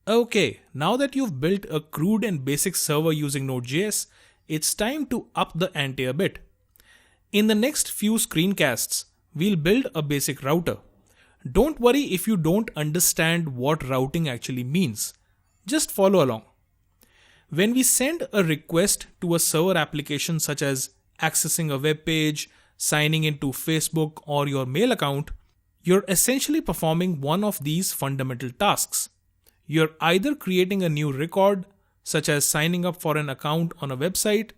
Okay, now that you've built a crude and basic server using Node.js, it's time to up the ante a bit. In the next few screencasts, we'll build a basic router. Don't worry if you don't understand what routing actually means. Just follow along. When we send a request to a server application such as accessing a web page, signing into Facebook or your mail account, you're essentially performing one of these fundamental tasks. You're either creating a new record, such as signing up for an account on a website,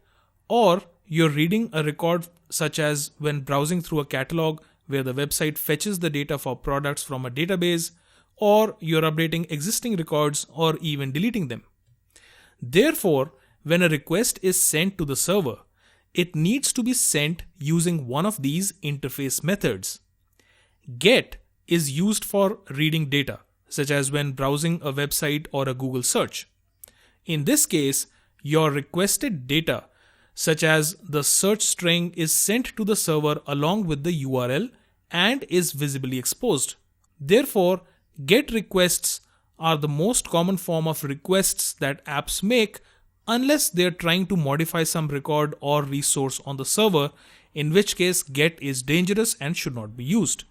or you're reading a record such as when browsing through a catalog where the website fetches the data for products from a database, or you're updating existing records or even deleting them. Therefore, when a request is sent to the server, it needs to be sent using one of these interface methods. GET is used for reading data, such as when browsing a website or a Google search. In this case, your requested data, such as the search string, is sent to the server along with the URL and is visibly exposed. Therefore, GET requests are the most common form of requests that apps make unless they're trying to modify some record or resource on the server, in which case GET is dangerous and should not be used.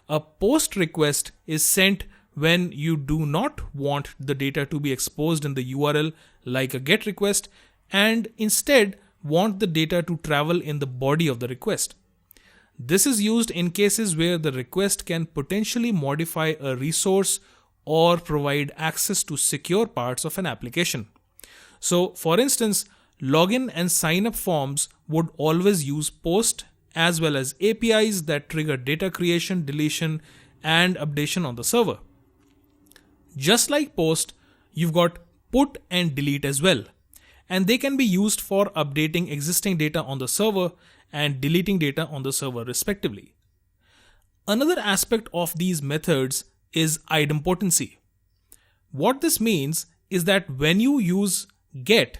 A POST request is sent when you do not want the data to be exposed in the URL like a GET request and instead want the data to travel in the body of the request. This is used in cases where the request can potentially modify a resource or provide access to secure parts of an application. So, for instance, login and sign up forms would always use POST as well as APIs that trigger data creation, deletion, and updation on the server. Just like POST, you've got put and delete as well, and they can be used for updating existing data on the server and deleting data on the server respectively. Another aspect of these methods is idempotency. What this means is that when you use GET,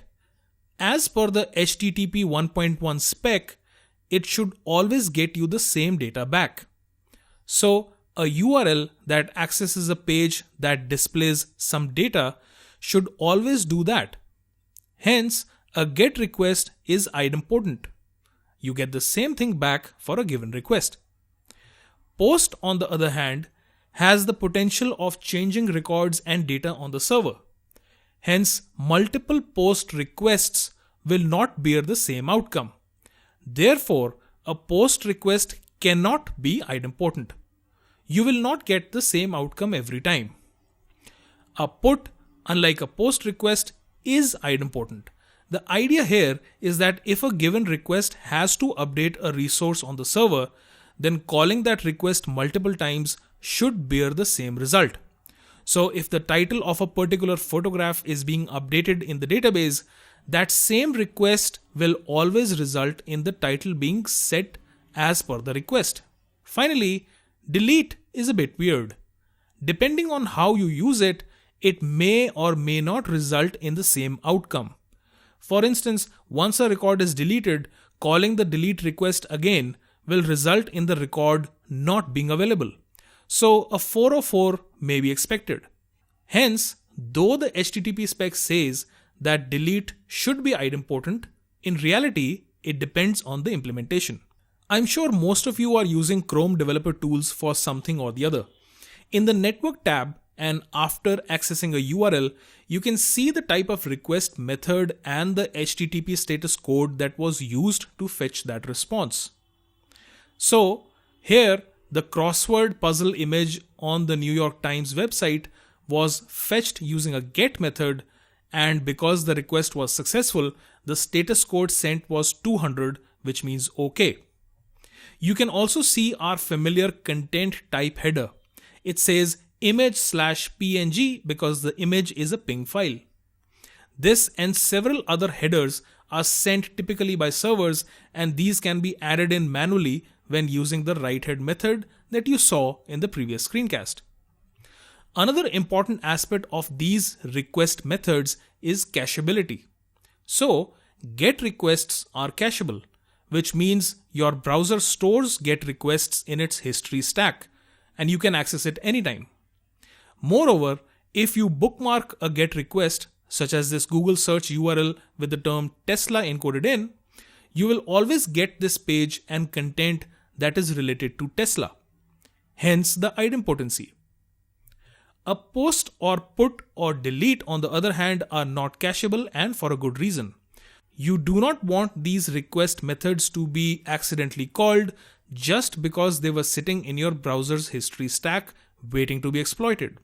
as per the HTTP 1.1 spec, it should always get you the same data back. So, a URL that accesses a page that displays some data should always do that. Hence, a GET request is idempotent. You get the same thing back for a given request. POST, on the other hand, has the potential of changing records and data on the server. Hence, multiple POST requests will not bear the same outcome. Therefore, a POST request cannot be idempotent. You will not get the same outcome every time. A PUT, unlike a POST request, is idempotent. The idea here is that if a given request has to update a resource on the server, then calling that request multiple times should bear the same result. So if the title of a particular photograph is being updated in the database, that same request will always result in the title being set as per the request. Finally, delete is a bit weird. Depending on how you use it, it may or may not result in the same outcome. For instance, once a record is deleted, calling the delete request again will result in the record not being available. So a 404 may be expected. Hence, though the HTTP spec says that delete should be idempotent, in reality, it depends on the implementation. I'm sure most of you are using Chrome developer tools for something or the other. In the network tab, and after accessing a URL, you can see the type of request method and the HTTP status code that was used to fetch that response. So, here, the crossword puzzle image on the New York Times website was fetched using a GET method, and because the request was successful, the status code sent was 200, which means OK. You can also see our familiar content type header. It says image/png because the image is a PNG file. This and several other headers are sent typically by servers, and these can be added in manually when using the write head method that you saw in the previous screencast. Another important aspect of these request methods is cacheability. So, GET requests are cacheable, which means your browser stores GET requests in its history stack, and you can access it anytime. Moreover, If you bookmark a GET request, such as this Google search URL with the term Tesla encoded in, you will always get this page and content that is related to Tesla. Hence the idempotency. A post or put or delete, on the other hand, are not cacheable, and for a good reason. You do not want these request methods to be accidentally called just because they were sitting in your browser's history stack waiting to be exploited.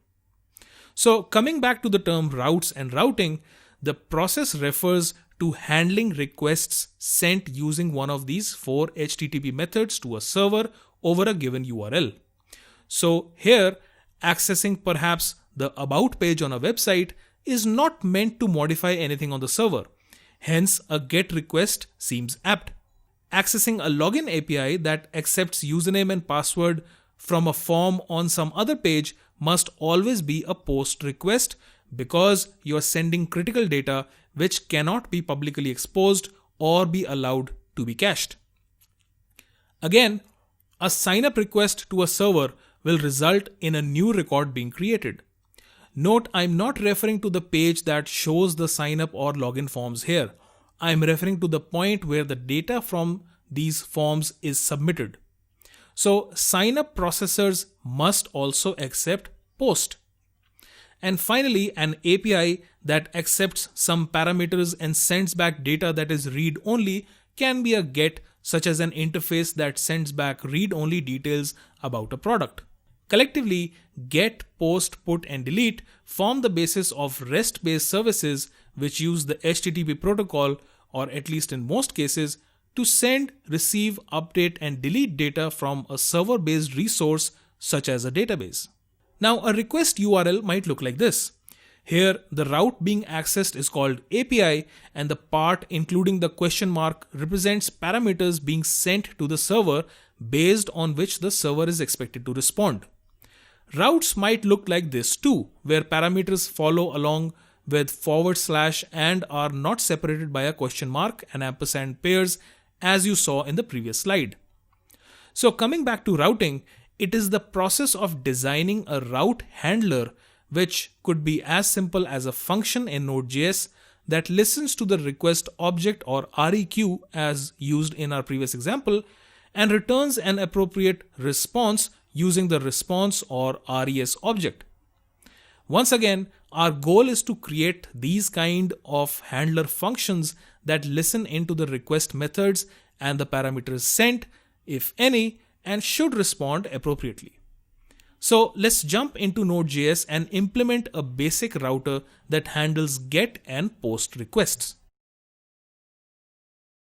So coming back to the term routes and routing, the process refers to handling requests sent using one of these 4 HTTP methods to a server over a given URL. So here, accessing perhaps the about page on a website is not meant to modify anything on the server. Hence, a GET request seems apt. Accessing a login API that accepts username and password from a form on some other page must always be a POST request because you are sending critical data which cannot be publicly exposed or be allowed to be cached. Again, a sign-up request to a server will result in a new record being created. Note, I'm not referring to the page that shows the sign-up or login forms here. I'm referring to the point where the data from these forms is submitted. So, sign-up processors must also accept POST. And finally, an API that accepts some parameters and sends back data that is read-only can be a GET, such as an interface that sends back read-only details about a product. Collectively, GET, POST, PUT, and DELETE form the basis of REST-based services which use the HTTP protocol, or at least in most cases, to send, receive, update, and delete data from a server-based resource such as a database. Now, a request URL might look like this. Here, the route being accessed is called API, and the part including the question mark represents parameters being sent to the server based on which the server is expected to respond. Routes might look like this too, where parameters follow along with / and are not separated by a question mark and ampersand pairs as you saw in the previous slide. So coming back to routing, it is the process of designing a route handler, which could be as simple as a function in Node.js that listens to the request object, or REQ as used in our previous example, and returns an appropriate response using the response or RES object. Once again, our goal is to create these kind of handler functions that listen into the request methods and the parameters sent, if any, and should respond appropriately. So let's jump into Node.js and implement a basic router that handles GET and POST requests.